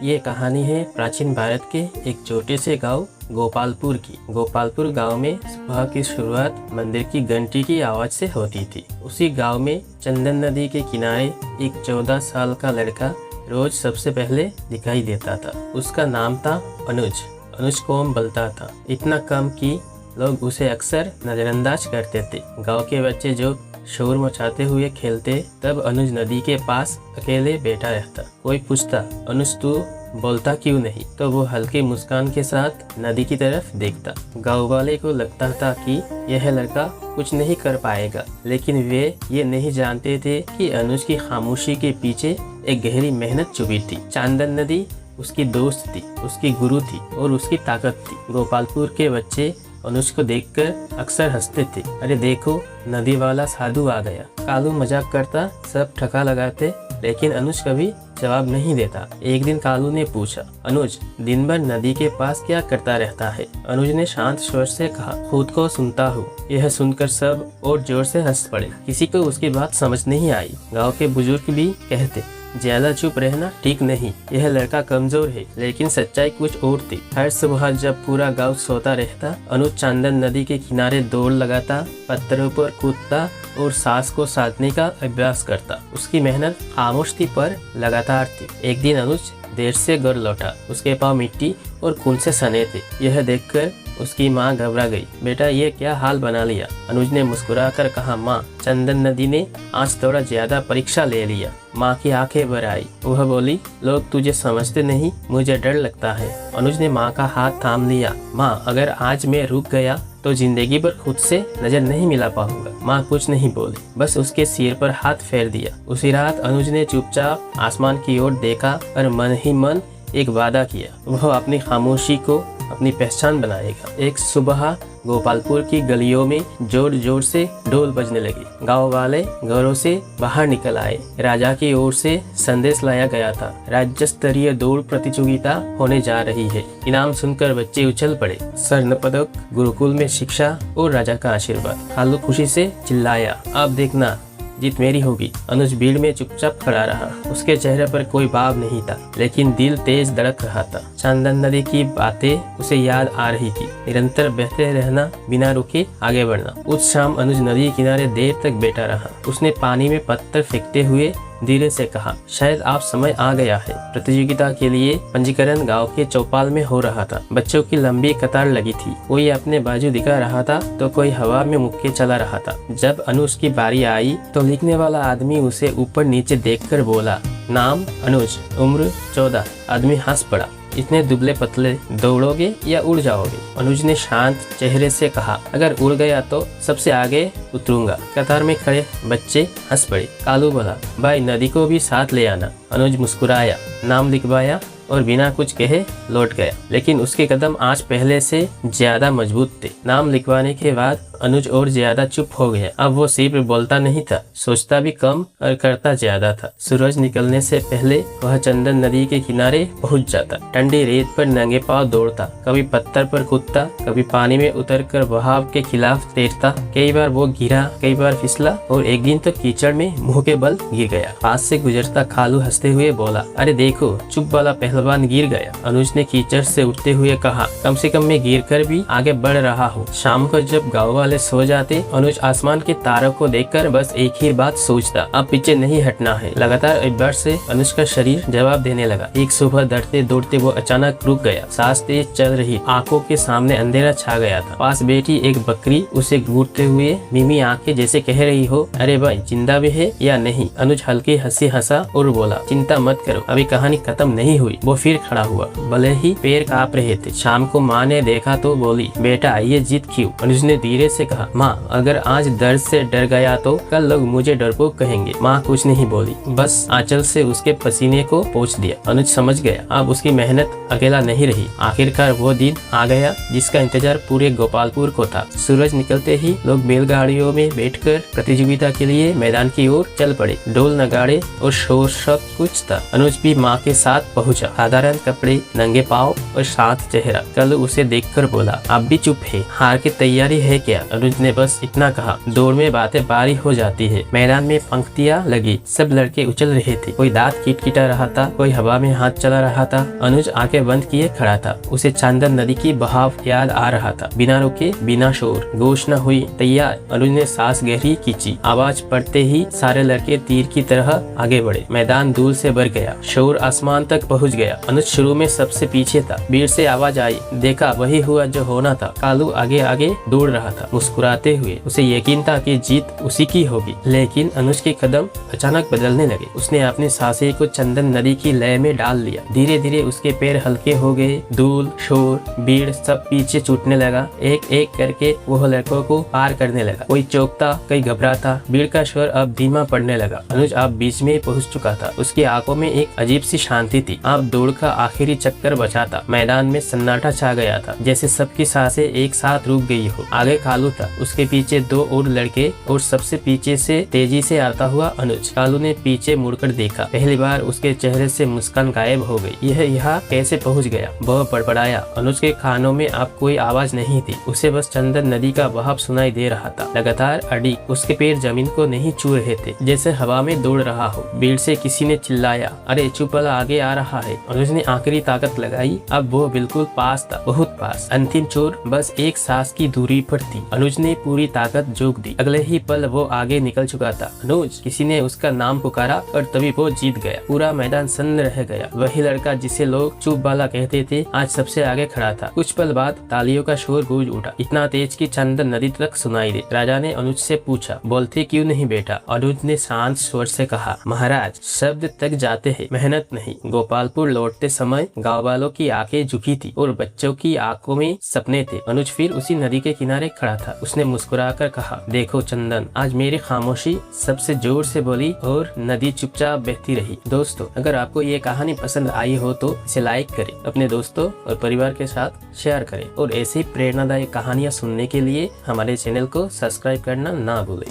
ये कहानी है प्राचीन भारत के एक छोटे से गांव गोपालपुर की। गोपालपुर गांव में सुबह की शुरुआत मंदिर की घंटी की आवाज से होती थी। उसी गांव में चंदन नदी के किनारे एक 14 साल का लड़का रोज सबसे पहले दिखाई देता था। उसका नाम था अनुज। अनुज कोम बोलता था, इतना कम कि लोग उसे अक्सर नजरअंदाज करते थे। गांव के बच्चे जो शोर मचाते हुए खेलते, तब अनुज नदी के पास अकेले बैठा रहता। कोई पूछता, अनुज तू बोलता क्यों नहीं? तो वो हल्के मुस्कान के साथ नदी की तरफ देखता। गांव वाले को लगता था कि यह लड़का कुछ नहीं कर पाएगा, लेकिन वे ये नहीं जानते थे कि अनुज की खामोशी के पीछे एक गहरी मेहनत छुपी थी। चंदन नदी उसकी दोस्त थी, उसकी गुरु थी और उसकी ताकत थी। गोपालपुर के बच्चे अनुज को देखकर अक्सर हंसते थे। अरे देखो, नदी वाला साधु आ गया। कालू मजाक करता, सब ठका लगाते, लेकिन अनुज कभी जवाब नहीं देता। एक दिन कालू ने पूछा, अनुज दिन भर नदी के पास क्या करता रहता है? अनुज ने शांत स्वर से कहा, खुद को सुनता हूँ। यह सुनकर सब और जोर से हंस पड़े। किसी को उसकी बात समझ नहीं आई। गांव के बुजुर्ग भी कहते, ज्यादा चुप रहना ठीक नहीं। यह लड़का कमजोर है, लेकिन सच्चाई कुछ और थी। हर सुबह जब पूरा गांव सोता रहता, अनुज चंदन नदी के किनारे दौड़ लगाता, पत्थरों पर कूदता और सांस को साधने का अभ्यास करता। उसकी मेहनत खामोश थी पर लगातार थी। एक दिन अनुज देर से घर लौटा। उसके पाँव मिट्टी और खून से सने थे। यह देखकर उसकी माँ घबरा गई। बेटा, ये क्या हाल बना लिया? अनुज ने मुस्कुराकर कहा, माँ, चंदन नदी ने आज थोड़ा ज्यादा परीक्षा ले लिया। माँ की आंखें भर आई। वह बोली, लोग तुझे समझते नहीं, मुझे डर लगता है। अनुज ने माँ का हाथ थाम लिया। माँ, अगर आज मैं रुक गया तो जिंदगी भर खुद से नजर नहीं मिला पाऊंगा। माँ कुछ नहीं बोली, बस उसके सिर पर हाथ फेर दिया। उसी रात अनुज ने चुपचाप आसमान की ओर देखा और मन ही मन एक वादा किया, वह अपनी खामोशी को अपनी पहचान बनाएगा। एक सुबह गोपालपुर की गलियों में जोर जोर से ढोल बजने लगे। गांव वाले घरों से बाहर निकल आए। राजा की ओर से संदेश लाया गया था, राज्य स्तरीय दौड़ प्रतियोगिता होने जा रही है। इनाम सुनकर बच्चे उछल पड़े। स्वर्ण पदक, गुरुकुल में शिक्षा और राजा का आशीर्वाद। कालू खुशी से चिल्लाया, अब देखना जीत मेरी होगी। अनुज भीड़ में चुपचाप खड़ा रहा। उसके चेहरे पर कोई भाव नहीं था, लेकिन दिल तेज धड़क रहा था। चंदन नदी की बातें उसे याद आ रही थी। निरंतर बहते रहना, बिना रुके आगे बढ़ना। उस शाम अनुज नदी किनारे देर तक बैठा रहा। उसने पानी में पत्थर फेंकते हुए धीरे से कहा, शायद आप समय आ गया है। प्रतियोगिता के लिए पंजीकरण गांव के चौपाल में हो रहा था। बच्चों की लंबी कतार लगी थी। कोई अपने बाजू दिखा रहा था तो कोई हवा में मुक्के चला रहा था। जब अनुज की बारी आई तो लिखने वाला आदमी उसे ऊपर नीचे देखकर बोला, नाम अनुज, उम्र 14। आदमी हंस पड़ा। इतने दुबले पतले दौड़ोगे या उड़ जाओगे? अनुज ने शांत चेहरे से कहा, अगर उड़ गया तो सबसे आगे उतरूंगा। कतार में खड़े बच्चे हंस पड़े। कालू बोला, भाई नदी को भी साथ ले आना। अनुज मुस्कुराया, नाम लिखवाया और बिना कुछ कहे लौट गया। लेकिन उसके कदम आज पहले से ज्यादा मजबूत थे। नाम लिखवाने के बाद अनुज और ज्यादा चुप हो गया। अब वो सिर्फ बोलता नहीं था, सोचता भी कम और करता ज्यादा था। सूरज निकलने से पहले वह चंदन नदी के किनारे पहुंच जाता। ठंडी रेत पर नंगे पांव दौड़ता, कभी पत्थर पर कूदता, कभी पानी में उतरकर बहाव के खिलाफ तैरता। कई बार वो गिरा, कई बार फिसला और एक दिन तो कीचड़ में मुंह के बल गिर गया। पास से गुजरता कालू हंसते हुए बोला, अरे देखो, चुप वाला पहलवान गिर गया। अनुज ने कीचड़ से उठते हुए कहा, कम से कम मैं गिर कर भी आगे बढ़ रहा हूँ। शाम को जब गाँव वाले सो जाते, अनुज आसमान के तारों को देखकर बस एक ही बात सोचता, अब पीछे नहीं हटना है। लगातार अभ्यास से अनुज का शरीर जवाब देने लगा। एक सुबह दौड़ते दौड़ते वो अचानक रुक गया। सांस तेज चल रही, आंखों के सामने अंधेरा छा गया था। पास बैठी एक बकरी उसे घूरते हुए मिमी आंखें जैसे कह रही हो, अरे भाई, जिंदा भी है या नहीं? अनुज हल्की हंसी हंसा और बोला, चिंता मत करो, अभी कहानी खत्म नहीं हुई। वो फिर खड़ा हुआ, भले ही पैर कांप रहे थे। शाम को माँ ने देखा तो बोली, बेटा ये जीत क्यों? अनुज ने धीरे से कहा, माँ, अगर आज दर्द से डर गया तो कल लोग मुझे डरपोक कहेंगे। माँ कुछ नहीं बोली, बस आंचल से उसके पसीने को पोंछ दिया। अनुज समझ गया, अब उसकी मेहनत अकेला नहीं रही। आखिरकार वो दिन आ गया जिसका इंतजार पूरे गोपालपुर को था। सूरज निकलते ही लोग बैलगाड़ियों में बैठकर प्रतियोगिता के लिए मैदान की ओर चल पड़े। ढोल, नगाड़े और शोर सब कुछ था। अनुज भी माँ के साथ पहुँचा। साधारण कपड़े, नंगे पाँव और शांत चेहरा। कल उसे देखकर बोला, आप भी चुप है? हार की तैयारी है क्या? अनुज ने बस इतना कहा। दौड़ में बातें बारी हो जाती है। मैदान में पंक्तियां लगी, सब लड़के उछल रहे थे। कोई दांत किटकिटा रहा था, कोई हवा में हाथ चला रहा था। अनुज आंखें बंद किए खड़ा था। उसे चंदन नदी की बहाव याद आ रहा था। बिना रुके, बिना शोर, गोश न हुई, तैयार। अनुज ने सांस गहरी खींची। आवाज पड़ते ही सारे लड़के तीर की तरह आगे बढ़े। मैदान धूल से भर गया, शोर आसमान तक पहुंच गया। अनुज शुरू में सबसे पीछे था। भीड़ से आवाज आई, देखा वही हुआ जो होना था। कालू आगे आगे दौड़ रहा था, मुस्कुराते हुए। उसे यकीन था कि जीत उसी की होगी। लेकिन अनुज के कदम अचानक बदलने लगे। उसने अपनी सांसें को चंदन नदी की लय में डाल लिया। धीरे धीरे उसके पैर हल्के हो गए। धूल, शोर, भीड़ सब पीछे छूटने लगा। एक एक करके वह लड़कों को पार करने लगा। कोई चौंकता, कोई घबराता। भीड़ का शोर अब धीमा पड़ने लगा। अनुज अब बीच में पहुंच चुका था। उसकी आंखों में एक अजीब सी शांति थी। अब दौड़ का आखिरी चक्कर बचा था। मैदान में सन्नाटा छा गया था, जैसे सबकी सांसें एक साथ रुक गई हो। आगे कालू था, उसके पीछे दो और लड़के और सबसे पीछे से तेजी से आता हुआ अनुज। कालू ने पीछे मुड़कर देखा। पहली बार उसके चेहरे से मुस्कान गायब हो गई। यह यहाँ कैसे पहुँच गया? वह बड़बड़ाया। अनुज के कानों में अब कोई आवाज नहीं थी। उसे बस चंदन नदी का बहाव सुनाई दे रहा था। लगातार अड़ी। उसके पैर जमीन को नहीं छू रहे थे, जैसे हवा में दौड़ रहा हो। भीड़ से किसी ने चिल्लाया, अरे चुप वाला, आगे आ रहा है। अनुज ने आखिरी ताकत लगाई। अब वो बिल्कुल पास था, बहुत पास। अंतिम चोर बस एक सांस की दूरी पर थी। अनुज ने पूरी ताकत झोंक दी। अगले ही पल वो आगे निकल चुका था। अनुज, किसी ने उसका नाम पुकारा और तभी वो जीत गया। पूरा मैदान सन्न रह गया। वही लड़का जिसे लोग चुप वाला कहते थे, आज सबसे आगे खड़ा था। कुछ पल बाद तालियों का शोर गूंज उठा, इतना तेज कि चंदन नदी तक सुनाई दे। राजा ने अनुज से पूछा, बोलते क्यों नहीं बेटा? अनुज ने शांत स्वर से कहा, महाराज, शब्द तक जाते हैं, मेहनत नहीं। गोपालपुर लौटते समय गाँव वालों की आंखें झुकी थी और बच्चों की आंखों में सपने थे। अनुज फिर उसी नदी के किनारे खड़ा था। उसने मुस्कुराकर कहा, देखो चंदन, आज मेरी खामोशी सबसे जोर से बोली और नदी चुपचाप बहती रही। दोस्तों, अगर आपको ये कहानी पसंद आई हो तो इसे लाइक करें, अपने दोस्तों और परिवार के साथ शेयर करें और ऐसी प्रेरणादायक कहानियाँ सुनने के लिए हमारे चैनल को सब्सक्राइब करना ना भूलें।